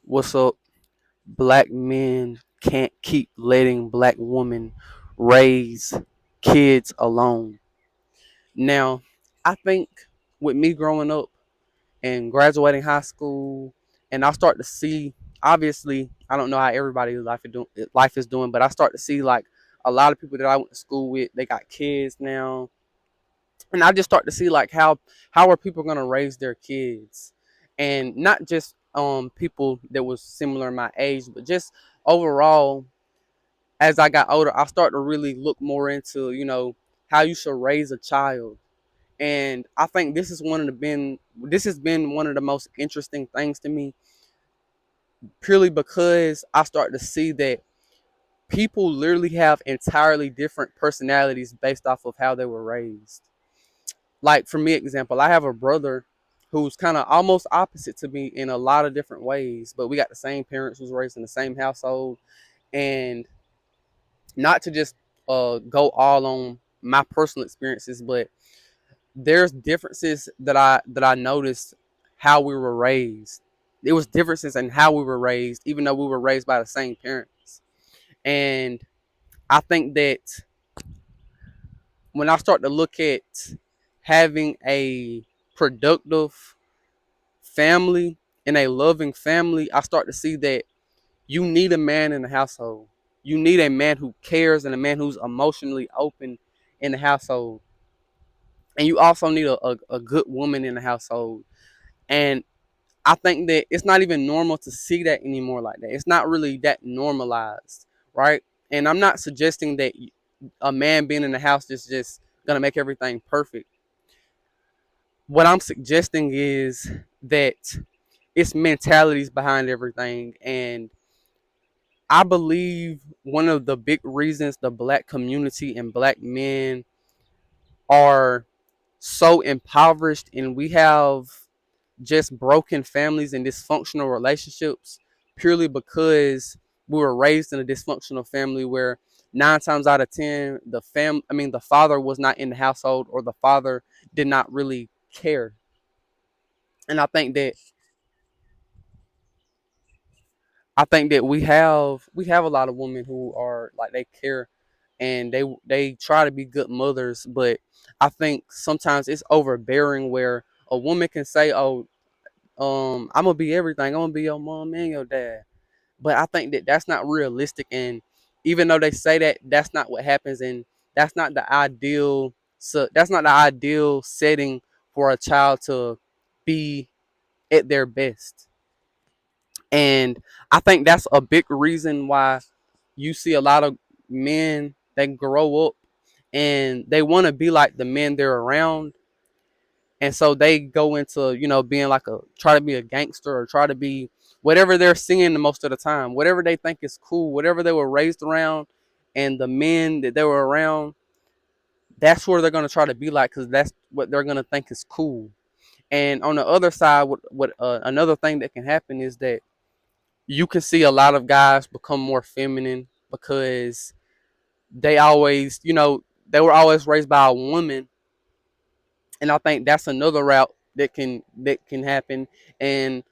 What's up? Black men can't keep letting black women raise kids alone. Now, I think with me growing up and graduating high school, and I start to see, obviously, I don't know how everybody's life is doing, but I start to see like a lot of people that I went to school with, they got kids now, and I just start to see like how are people gonna raise their kids, and not just people that was similar in my age, but just overall. As I got older, I start to really look more into how you should raise a child, and I think this has been one of the most interesting things to me, purely because I start to see that people literally have entirely different personalities based off of how they were raised. Like for me, example, I have a brother who's kind of almost opposite to me in a lot of different ways, but we got the same parents, was raised in the same household, and not to just go all on my personal experiences, but there's differences that I noticed how we were raised. There was differences in how we were raised, even though we were raised by the same parents. And I think that when I start to look at having a productive family and a loving family, I start to see that you need a man in the household. You need a man who cares and a man who's emotionally open in the household. And you also need a good woman in the household. And I think that it's not even normal to see that anymore like that. It's not really that normalized, right? And I'm not suggesting that a man being in the house is just gonna make everything perfect. What I'm suggesting is that it's mentalities behind everything, and I believe one of the big reasons the black community and black men are so impoverished and we have just broken families and dysfunctional relationships purely because we were raised in a dysfunctional family where 9 times out of 10 the father was not in the household, or the father did not really care. And I think that we have a lot of women who are like, they care and they try to be good mothers, but I think sometimes it's overbearing where a woman can say, "Oh, I'm gonna be everything. I'm gonna be your mom and your dad." But I think that that's not realistic, and even though they say that, that's not what happens, and that's not the ideal. So that's not the ideal setting for a child to be at their best. And I think that's a big reason why you see a lot of men that grow up and they want to be like the men they're around. And so they go into, being like try to be a gangster or try to be whatever they're seeing the most of the time, whatever they think is cool, whatever they were raised around, and the men that they were around, that's where they're going to try to be like, because that's what they're going to think is cool. And on the other side, what another thing that can happen is that you can see a lot of guys become more feminine because they always, they were always raised by a woman, and I think that's another route that can happen. And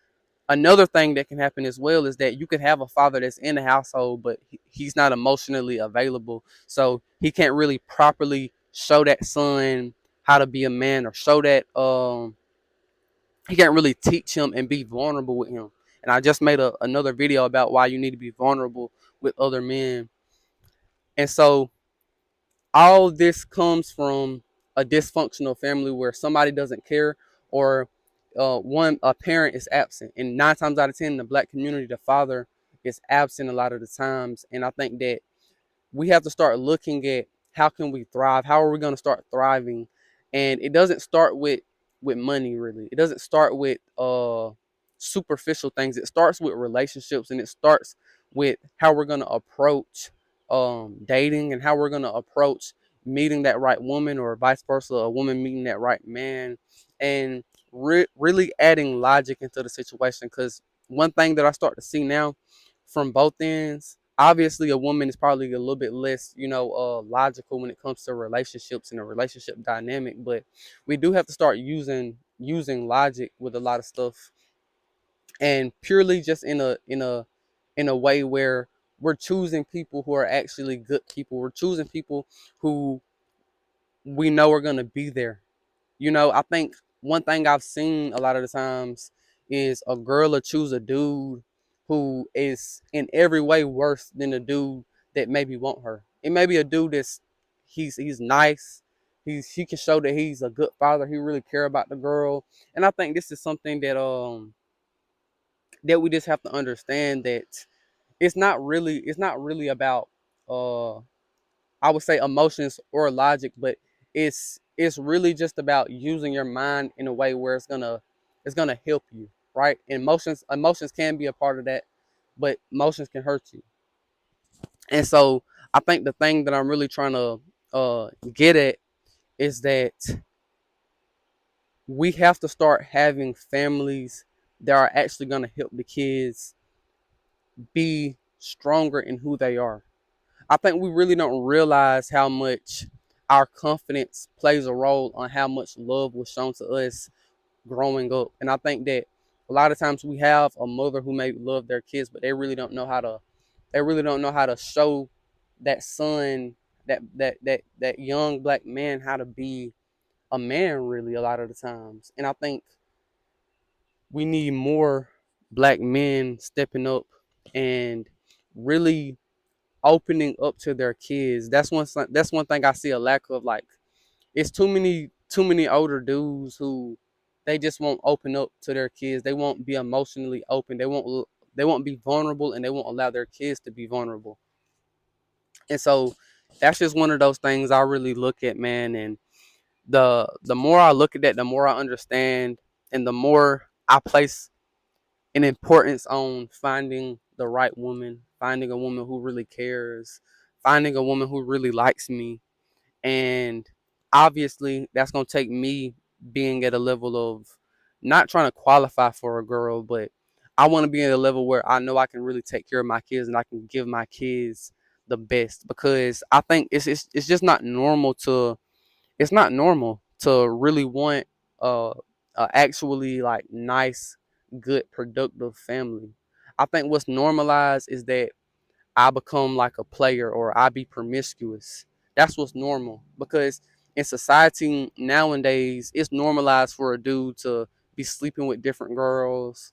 another thing that can happen as well is that you could have a father that's in the household, but he's not emotionally available, so he can't really properly show that son how to be a man, or show that he can't really teach him and be vulnerable with him. And I just made another video about why you need to be vulnerable with other men. And so all this comes from a dysfunctional family where somebody doesn't care, or one a parent is absent. And 9 times out of 10 in the black community, the father is absent a lot of the times. And I think that we have to start looking at how can we thrive, how are we going to start thriving. And it doesn't start with money, really. It doesn't start with superficial things. It starts with relationships, and it starts with how we're going to approach dating, and how we're going to approach meeting that right woman, or vice versa, a woman meeting that right man. And really adding logic into the situation, because one thing that I start to see now from both ends, obviously a woman is probably a little bit less, logical when it comes to relationships and a relationship dynamic, but we do have to start using logic with a lot of stuff. and purely just in a way where we're choosing people who are actually good people. We're choosing people who we know are going to be there. I think one thing I've seen a lot of the times is a girl will choose a dude who is in every way worse than the dude that maybe want her. It may be a dude that's he's nice. He can show that he's a good father. He really care about the girl. And I think this is something that we just have to understand, that it's not really about uh I would say emotions or logic, but it's really just about using your mind in a way where it's gonna help you, right? And emotions can be a part of that, but emotions can hurt you. And so I think the thing that I'm really trying to get at is that we have to start having families that are actually gonna help the kids be stronger in who they are. I think we really don't realize how much our confidence plays a role on how much love was shown to us growing up. And I think that a lot of times we have a mother who may love their kids, but they really don't know how to show that son, that young black man, how to be a man really a lot of the times. And I think we need more black men stepping up and really opening up to their kids. That's one thing I see a lack of. Like, it's too many older dudes who they just won't open up to their kids. They won't be emotionally open. They won't be vulnerable, and they won't allow their kids to be vulnerable. And so that's just one of those things I really look at, man. And the more I look at that, the more I understand, and the more I place an importance on finding the right woman, finding a woman who really cares, finding a woman who really likes me. And obviously, that's going to take me being at a level of not trying to qualify for a girl, but I want to be at a level where I know I can really take care of my kids and I can give my kids the best, because I think it's just not normal to it's not normal to really want uh, actually like nice, good, productive family. I think what's normalized is that I become like a player or I be promiscuous. That's what's normal, because in society nowadays it's normalized for a dude to be sleeping with different girls.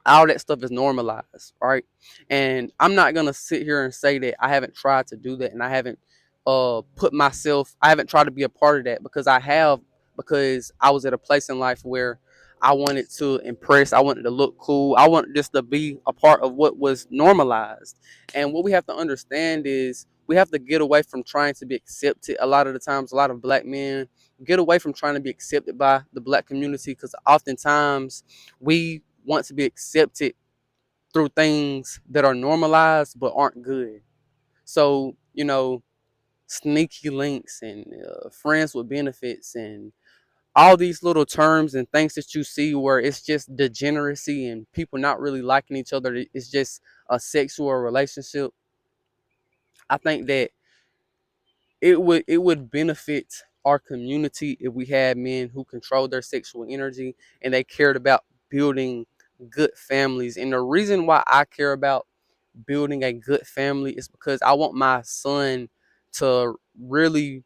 All that stuff is normalized, right? And I'm not gonna sit here and say that I haven't tried to do that and I haven't tried to be a part of that, because I have, because I was at a place in life where I wanted to impress, I wanted to look cool, I wanted just to be a part of what was normalized. And what we have to understand is we have to get away from trying to be accepted. A lot of the times, a lot of black men get away from trying to be accepted by the black community, because oftentimes we want to be accepted through things that are normalized but aren't good. So, sneaky links and friends with benefits and all these little terms and things that you see where it's just degeneracy and people not really liking each other. It's just a sexual relationship. I think that it would benefit our community if we had men who control their sexual energy and they cared about building good families. And the reason why I care about building a good family is because I want my son to really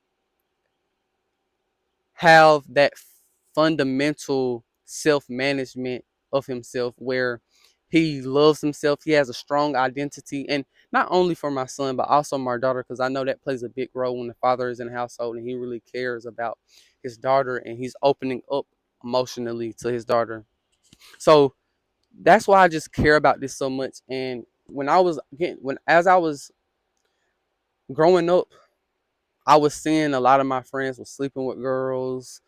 have that fundamental self management of himself, where he loves himself, he has a strong identity. And not only for my son, but also my daughter, because I know that plays a big role when the father is in the household and he really cares about his daughter and he's opening up emotionally to his daughter. So that's why I just care about this so much. And as I was growing up, I was seeing a lot of my friends were sleeping with girls.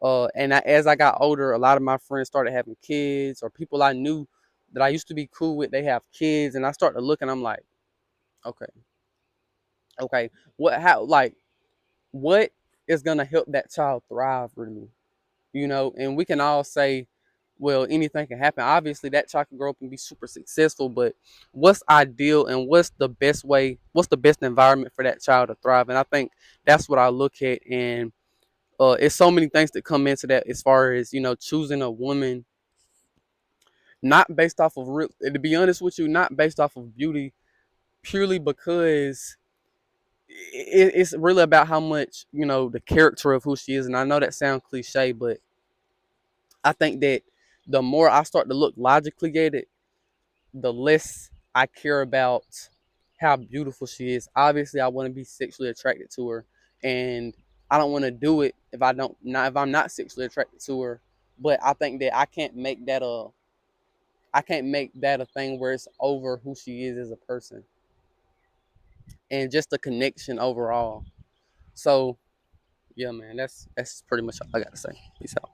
As I got older, a lot of my friends started having kids, or people I knew that I used to be cool with, they have kids. And I started looking, I'm like, okay, okay, what is going to help that child thrive really? And we can all say, well, anything can happen. Obviously, that child can grow up and be super successful, but what's ideal and what's the best environment for that child to thrive? And I think that's what I look at. And it's so many things that come into that, as far as choosing a woman Not based off of real. To be honest with you, not based off of beauty, purely because it's really about how much the character of who she is. And I know that sounds cliche, but I think that the more I start to look logically at it, the less I care about how beautiful she is. Obviously, I want to be sexually attracted to her, and I don't want to do it if I don't not if I'm not sexually attracted to her. But I think that I can't make that a thing where it's over who she is as a person and just the connection overall. So yeah, man, that's pretty much all I got to say. Peace out.